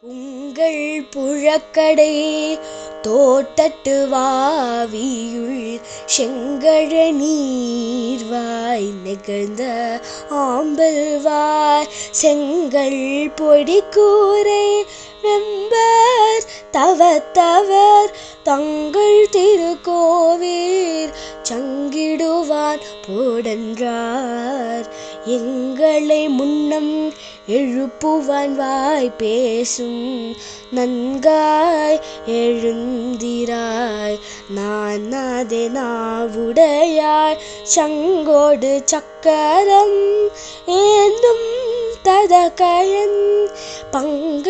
உங்கள் புழக்கடை தோட்டட்டு வாவியுள் செங்கழ நீர்வாய் நெகிழ்ந்த ஆம்பல்வாய் செங்கல் பொடிக்கூரை வெம்பர் தவத்தவர் தங்கள் திருக்கோவீர் சங்கிடுவான் போடன்றார் எங்களை முன்னம் எழுப்புவான் வாய் பேசும் நன்காய் எழுந்திராய் நான் அதே நாவுடையாய் சங்கோடு சக்கரம் ஏந்தும் ததகயன் பங்க